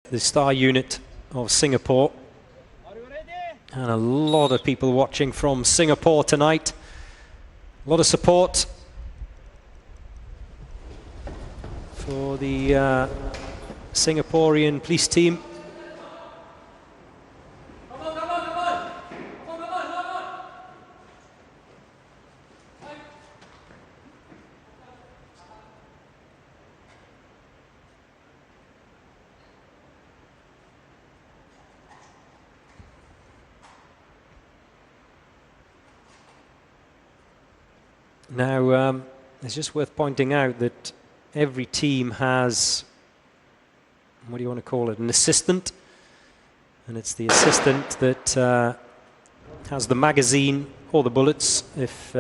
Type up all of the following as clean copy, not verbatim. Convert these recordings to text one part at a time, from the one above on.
The star unit of Singapore, and a lot of people watching from Singapore tonight. A lot of support for the Singaporean police team. Now, it's just worth pointing out that every team has, what do you want to call it, an assistant, and it's the assistant that has the magazine or the bullets if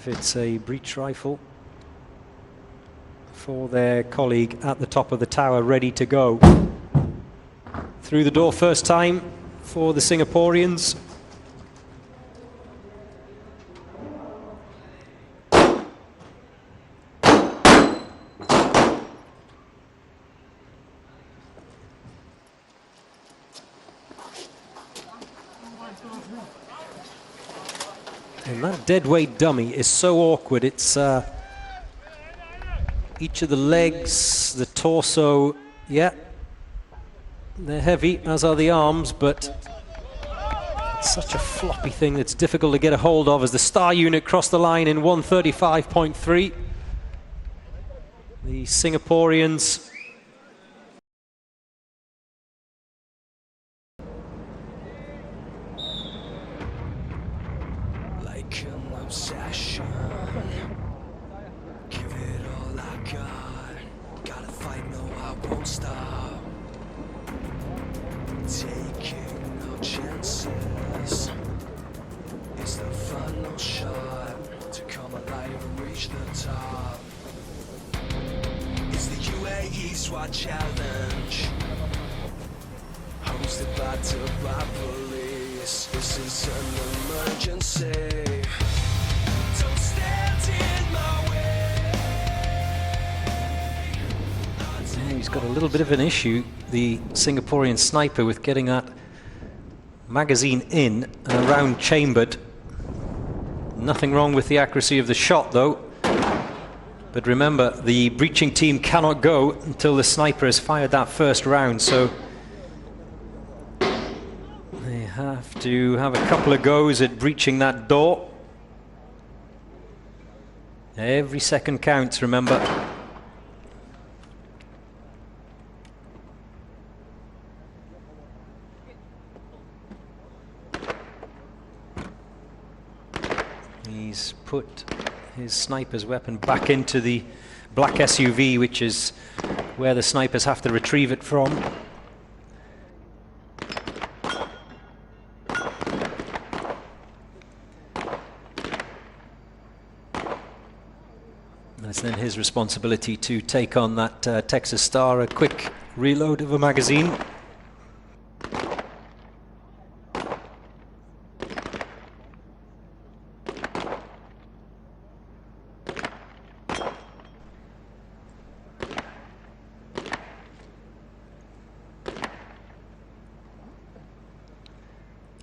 it's a breech rifle, for their colleague at the top of the tower, ready to go. Through the door first time for the Singaporeans. And that deadweight dummy is so awkward. It's each of the legs, the torso, yeah, they're heavy, as are the arms, but it's such a floppy thing that's difficult to get a hold of as the star unit crossed the line in 1:35.3. The Singaporeans obsession. Give it all I got. Gotta fight, no, I won't stop. Taking no chances. It's the final shot to come alive and reach the top. It's the UAE SWAT challenge, hosted by Dubai police. This is an emergency. He's got a little bit of an issue, the Singaporean sniper, with getting that magazine in and around chambered. Nothing wrong with the accuracy of the shot though. But remember, the breaching team cannot go until the sniper has fired that first round, so they have to have a couple of goes at breaching that door. Every second counts, remember. He's put his sniper's weapon back into the black SUV, which is where the snipers have to retrieve it from. And it's then his responsibility to take on that Texas Star, a quick reload of a magazine.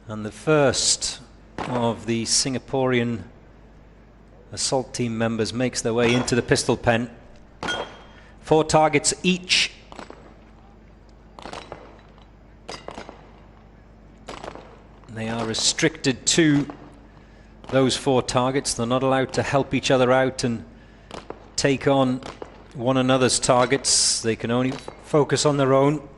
And the first of the Singaporean assault team members makes their way into the pistol pen. 4 targets each. They are restricted to those 4 targets. They're not allowed to help each other out and take on one another's targets. They can only focus on their own.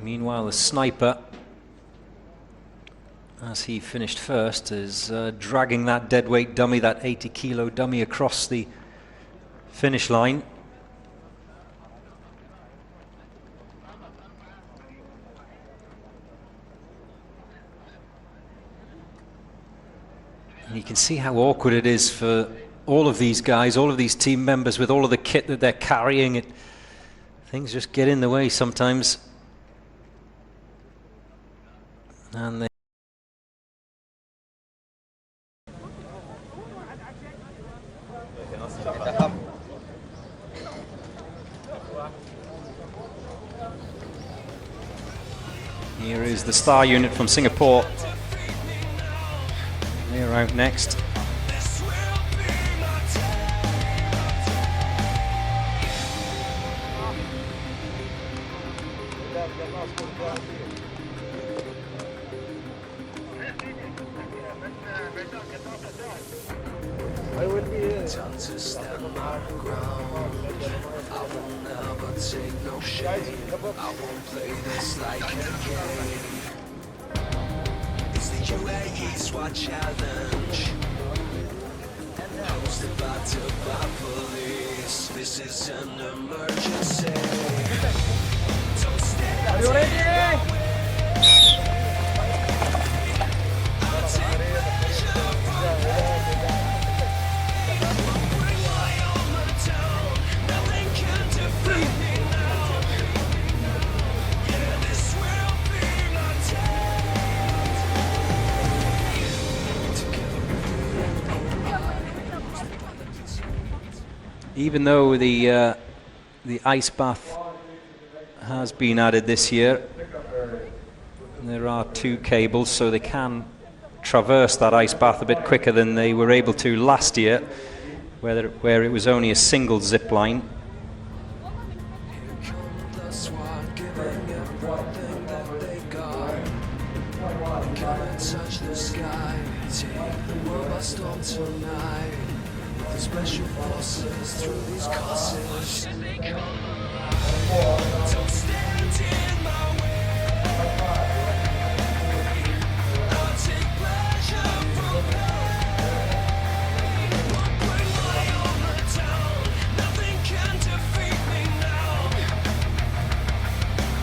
Meanwhile, the sniper, as he finished first, is dragging that deadweight dummy, that 80-kilo dummy, across the finish line. And you can see how awkward it is for all of these guys, all of these team members with all of the kit that they're carrying, things just get in the way sometimes. And they here is the Star unit from Singapore. They're out next. Time to stand my ground. I will never take no shame. I won't play this like a game. It's the UAE SWAT challenge, hosted by police. This is an emergency. Don't stand. Are you ready? I'll take pleasure from that. Even though the ice bath has been added this year, there are 2 cables, so they can traverse that ice bath a bit quicker than they were able to last year, where it was only a single zip line. Here come the SWAT, giving everything that they got. Come and touch the sky, take the world by storm tonight. The special forces through these courses. Don't stand in my way. I'll take pleasure from pain. Won't bring my armor down. Nothing can defeat me now.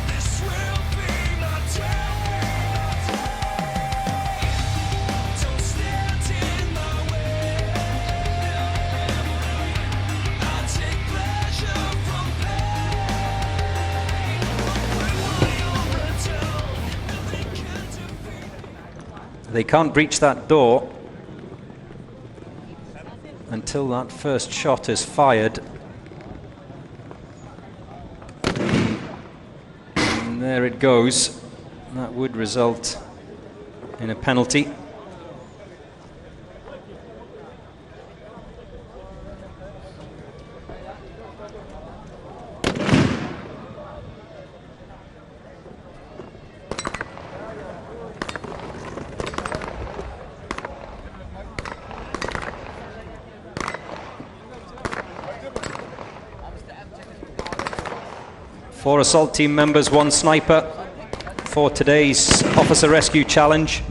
This will be my day. Don't stand in my way. I'll take pleasure from pain. Won't bring my armor down. Nothing can defeat me. They can't breach that door until that first shot is fired. And there it goes. That would result in a penalty. Four assault team members, 1 sniper for today's officer rescue challenge.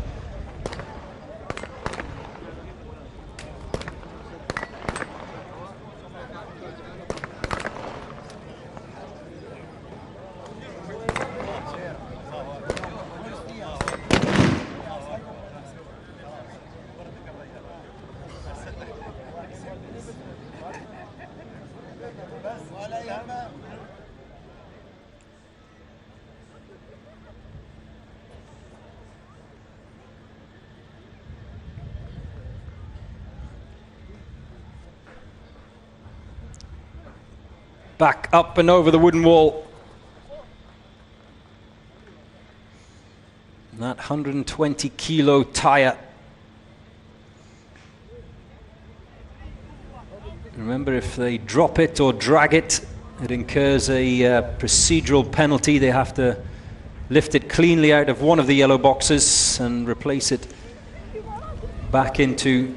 Back up and over the wooden wall. That 120 kilo tire. Remember, if they drop it or drag it, it incurs a procedural penalty. They have to lift it cleanly out of one of the yellow boxes and replace it back into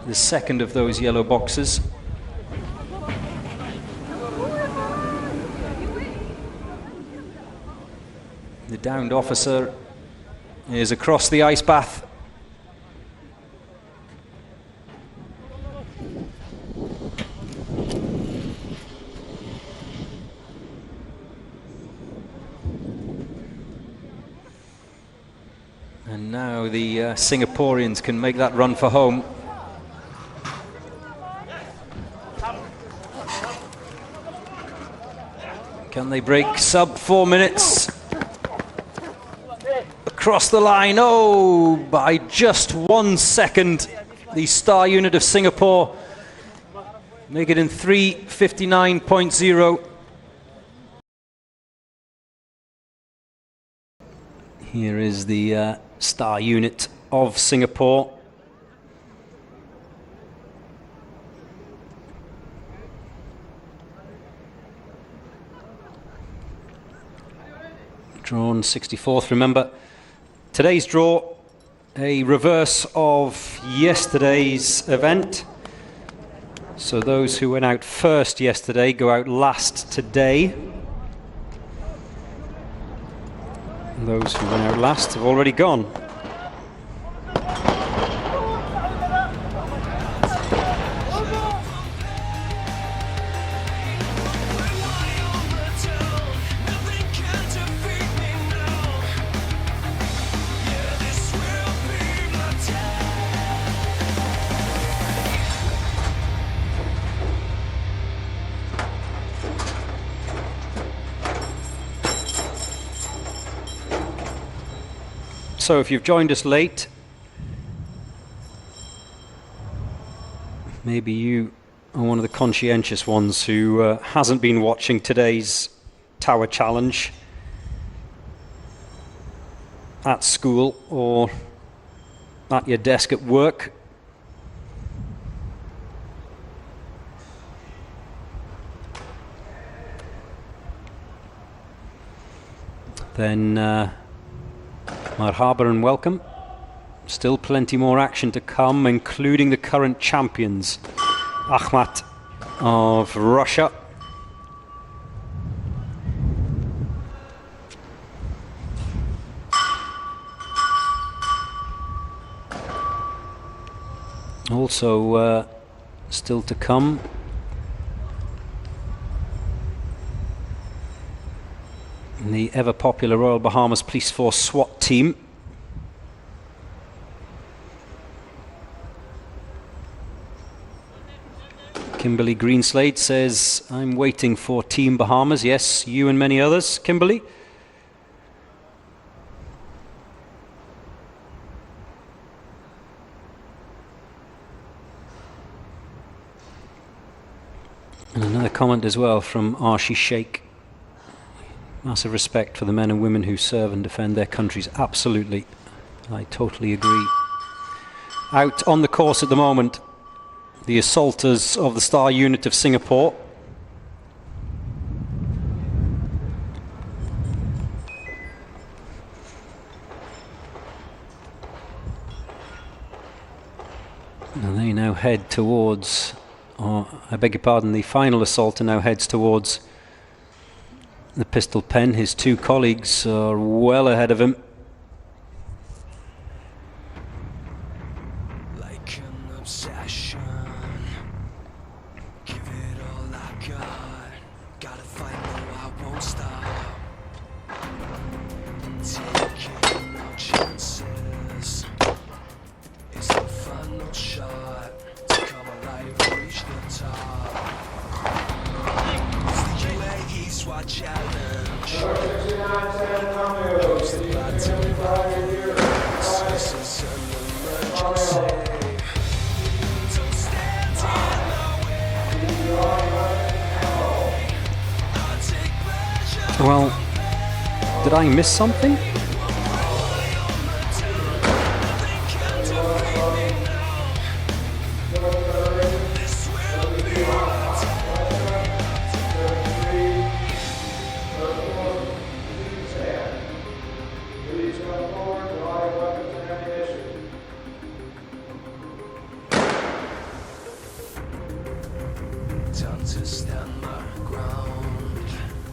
the second of those yellow boxes. The downed officer is across the ice bath. And now the Singaporeans can make that run for home. Can they break sub 4 minutes? Across the line, oh, by just 1 second. The star unit of Singapore make it in 3:59.0. Here is the star unit of Singapore. Drawn 64th, remember. Today's draw, a reverse of yesterday's event. So those who went out first yesterday go out last today. And those who went out last have already gone. So if you've joined us late, maybe you are one of the conscientious ones who hasn't been watching today's Tower Challenge at school or at your desk at work. Then marhaba and welcome. Still plenty more action to come, including the current champions, Ahmat of Russia. Also still to come, the ever-popular Royal Bahamas Police Force SWAT team. Kimberly Greenslade says, I'm waiting for Team Bahamas. Yes, you and many others, Kimberly. And another comment as well from Arshi Sheikh. Massive respect for the men and women who serve and defend their countries. Absolutely. I totally agree. Out on the course at the moment, the assaulters of the star unit of Singapore. And they now head towards, I beg your pardon, the final assaulter now heads towards the pistol pen. His two colleagues are well ahead of him. Like an obsession, give it all I got. Gotta fight, no, I won't stop. Taking no chances. It's the final shot to come alive, reach the top. It's the UAE SWAT challenge. Posted by this is an emergency. Don't stand in my way. I'll take pleasure. Well, did I miss something? Nothing can defeat me now. This will be my time to stand my ground.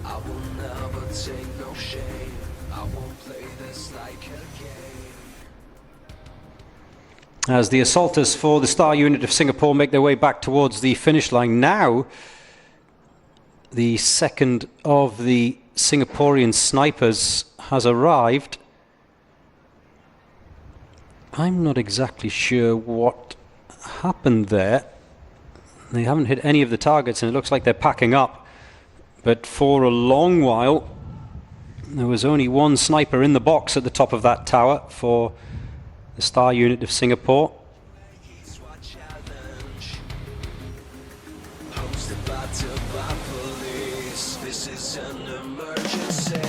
I will never take no shame. I won't play this like a game. As the assaulters for the star unit of Singapore make their way back towards the finish line now, the second of the Singaporean snipers has arrived. I'm not exactly sure what happened there. They haven't hit any of the targets, and it looks like they're packing up. But for a long while, there was only one sniper in the box at the top of that tower for the Star unit of Singapore. UAE SWAT challenge, hosted by police. This is an emergency.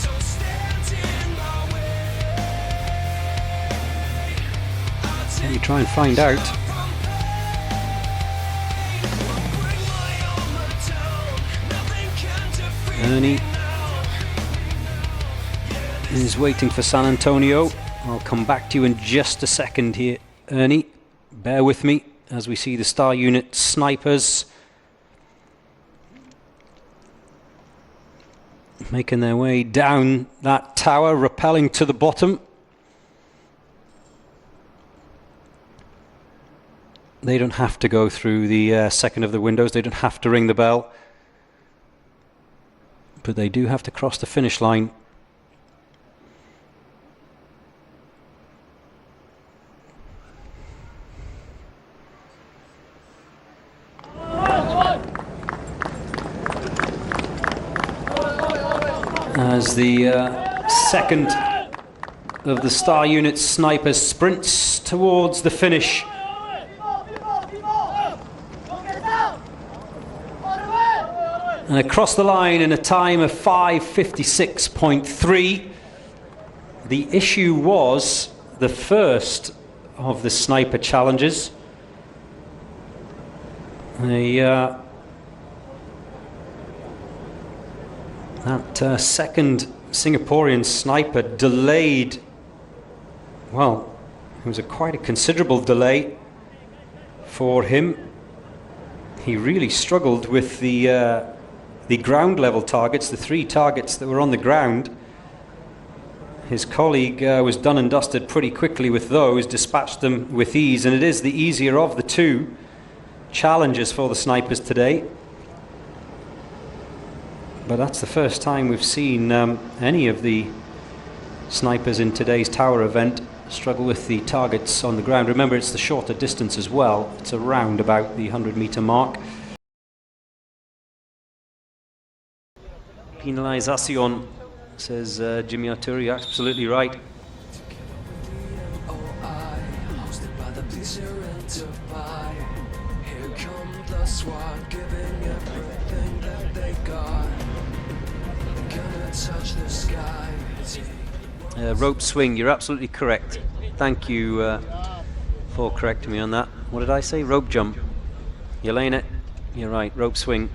Don't stand in my way. Let me try and find out. Ernie is waiting for San Antonio. I'll come back to you in just a second here, Ernie. Bear with me as we see the Star unit snipers making their way down that tower, rappelling to the bottom. They don't have to go through the second of the windows. They don't have to ring the bell. But they do have to cross the finish line. As the second of the Star unit snipers sprints towards the finish. And across the line in a time of 5:56.3. The issue was the first of the sniper challenges. That second Singaporean sniper delayed. Well, it was quite a considerable delay for him. He really struggled with the ground level targets, the 3 targets that were on the ground. His colleague was done and dusted pretty quickly with those, dispatched them with ease, and it is the easier of the 2 challenges for the snipers today. But that's the first time we've seen any of the snipers in today's tower event struggle with the targets on the ground. Remember, it's the shorter distance as well. It's around about the 100-meter mark. Penalisation, says Jimmy Arturi. Absolutely right. Hosted by the police here in Dubai. Here come the SWAT, giving everything that they got. Gonna touch the sky. Rope swing, you're absolutely correct. Thank you for correcting me on that. What did I say? Rope jump. Yelena, you're right, rope swing.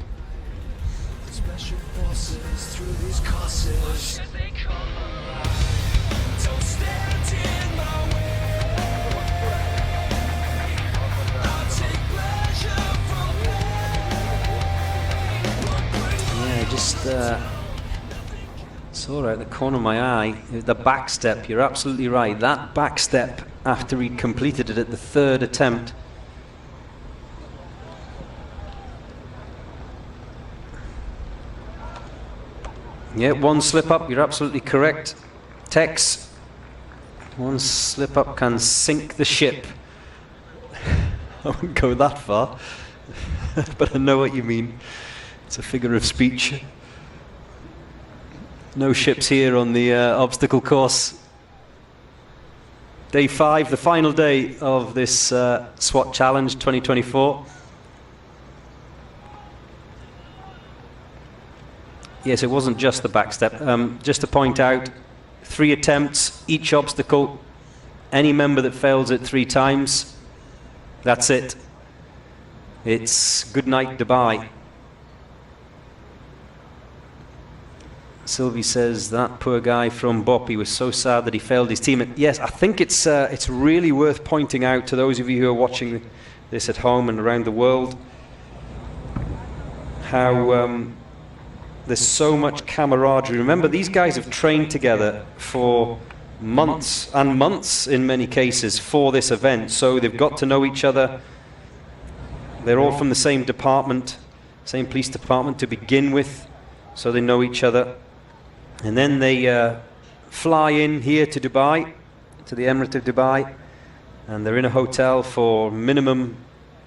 Special forces through these courses. Don't stand in my way. I'll take pleasure from pain. Yeah, just saw out the corner of my eye the back step. You're absolutely right. That back step after he'd completed it at the 3rd attempt. Yeah, one slip up, you're absolutely correct. Tex, one slip up can sink the ship. I wouldn't go that far, but I know what you mean. It's a figure of speech. No ships here on the obstacle course. Day 5, the final day of this SWAT Challenge 2024. Yes, it wasn't just the back step. Just to point out, 3 attempts, each obstacle. Any member that fails it 3 times, that's it. It's good night, Dubai. Sylvie says that poor guy from Boppy was so sad that he failed his team. Yes, I think it's really worth pointing out to those of you who are watching this at home and around the world how there's so much camaraderie. Remember, these guys have trained together for months and months in many cases for this event, so they've got to know each other. They're all from the same department, same police department to begin with, so they know each other. And then they fly in here to Dubai, to the Emirate of Dubai, and they're in a hotel for minimum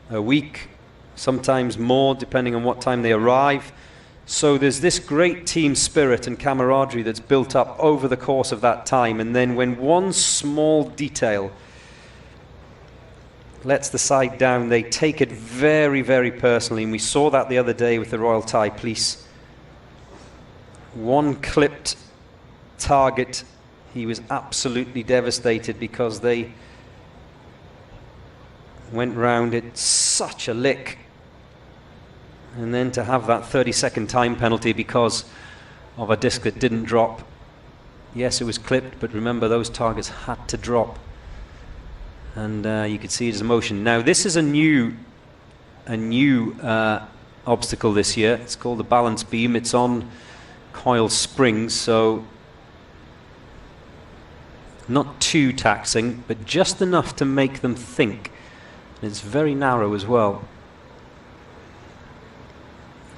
a week, sometimes more, depending on what time they arrive. So there's this great team spirit and camaraderie that's built up over the course of that time. And then when one small detail lets the side down, they take it very, very personally. And we saw that the other day with the Royal Thai Police. One clipped target, he was absolutely devastated because they went round it such a lick. And then to have that 30-second time penalty because of a disc that didn't drop. Yes, it was clipped, but remember those targets had to drop. And you could see his emotion. Now this is a new obstacle this year. It's called the balance beam. It's on coil springs, so not too taxing, but just enough to make them think. And it's very narrow as well.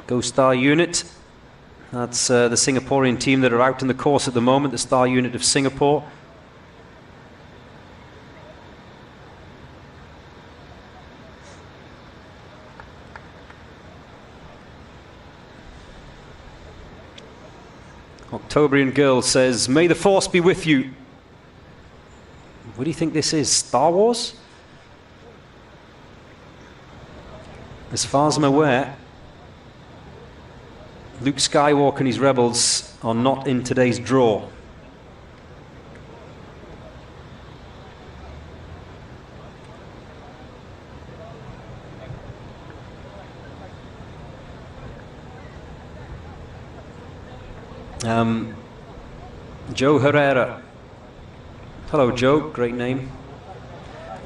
Go Star Unit. That's the Singaporean team that are out in the course at the moment, the Star Unit of Singapore. Octobrian Girl says, "May the Force be with you." What do you think this is? Star Wars? As far as I'm aware, Luke Skywalker and his rebels are not in today's draw. Joe Herrera. Hello, Joe. Great name.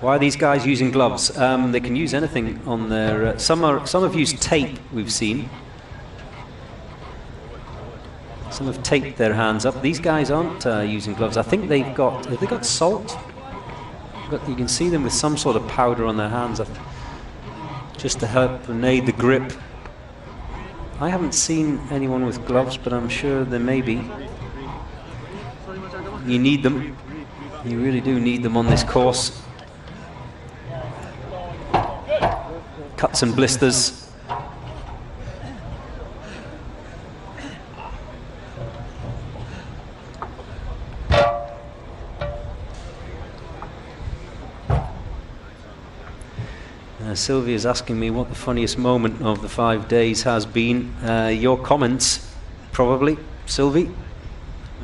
Why are these guys using gloves? They can use anything on their... some have used tape, we've seen. Some have taped their hands up. These guys aren't using gloves. I think they've got... Have they got salt? You can see them with some sort of powder on their hands, just to help and aid the grip. I haven't seen anyone with gloves, but I'm sure there may be. You need them. You really do need them on this course. Cuts and blisters. Sylvia's asking me what the funniest moment of the 5 days has been. Your comments, probably, Sylvie.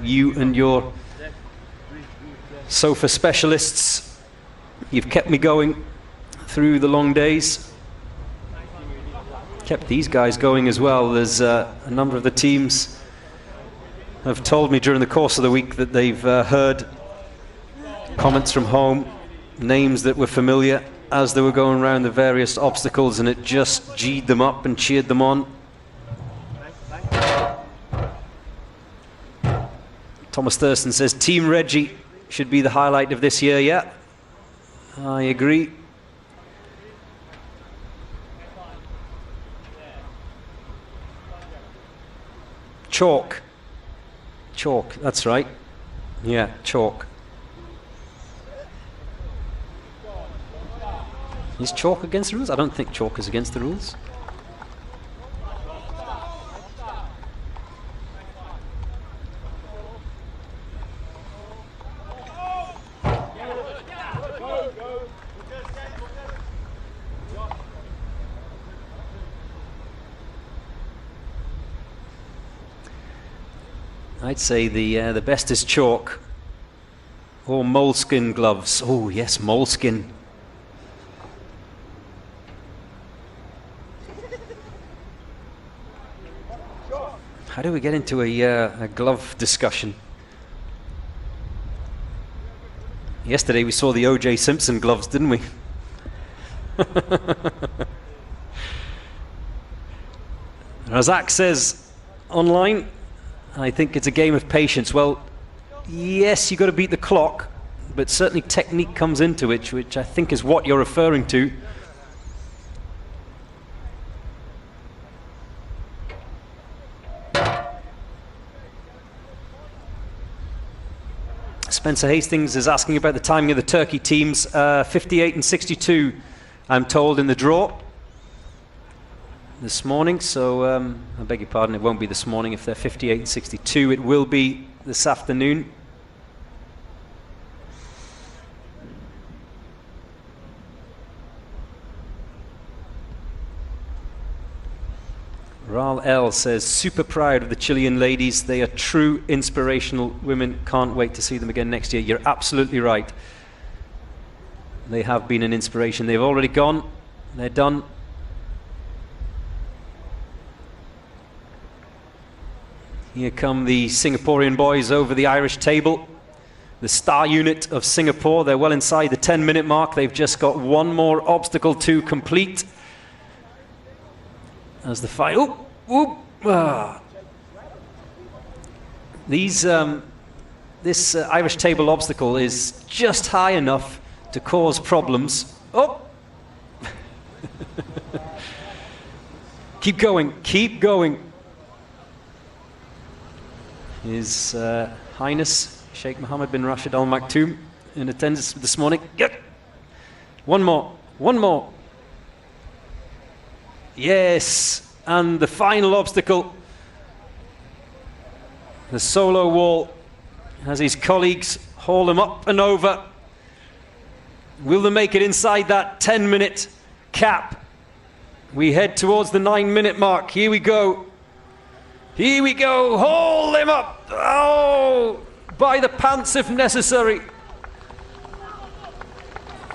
You and your sofa specialists. You've kept me going through the long days. Kept these guys going as well. There's a number of the teams have told me during the course of the week that they've heard comments from home, names that were familiar as they were going around the various obstacles, and it just G'd them up and cheered them on. Thomas Thurston says Team Reggie should be the highlight of this year. Yeah, I agree. Chalk, that's right. Yeah, chalk. Is chalk against the rules? I don't think chalk is against the rules. I'd say the best is chalk or moleskin gloves. Oh yes, moleskin. How do we get into a glove discussion? Yesterday we saw the O.J. Simpson gloves, didn't we? Razak says online, I think it's a game of patience. Well, yes, you've got to beat the clock, but certainly technique comes into it, which I think is what you're referring to. Spencer Hastings is asking about the timing of the Turkey teams. 58 and 62 I'm told, in the draw this morning. So I beg your pardon, it won't be this morning if they're 58 and 62. It will be this afternoon. Ral L says, super proud of the Chilean ladies. They are true inspirational women. Can't wait to see them again next year. You're absolutely right. They have been an inspiration. They've already gone. They're done. Here come the Singaporean boys over the Irish table. The star unit of Singapore. They're well inside the 10-minute mark. They've just got one more obstacle to complete. As the fight, this Irish table obstacle is just high enough to cause problems. Oh, keep going, keep going. His Highness Sheikh Mohammed bin Rashid Al Maktoum in attendance this morning. Yep. One more, one more. Yes, and the final obstacle, the solo wall, as his colleagues haul him up and over. Will they make it inside that 10-minute cap? We head towards the 9-minute mark. Here we go. Here we go. Haul him up. Oh, by the pants if necessary.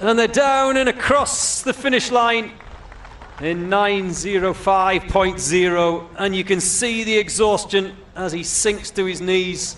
And they're down and across the finish line in 9:05.0, and you can see the exhaustion as he sinks to his knees.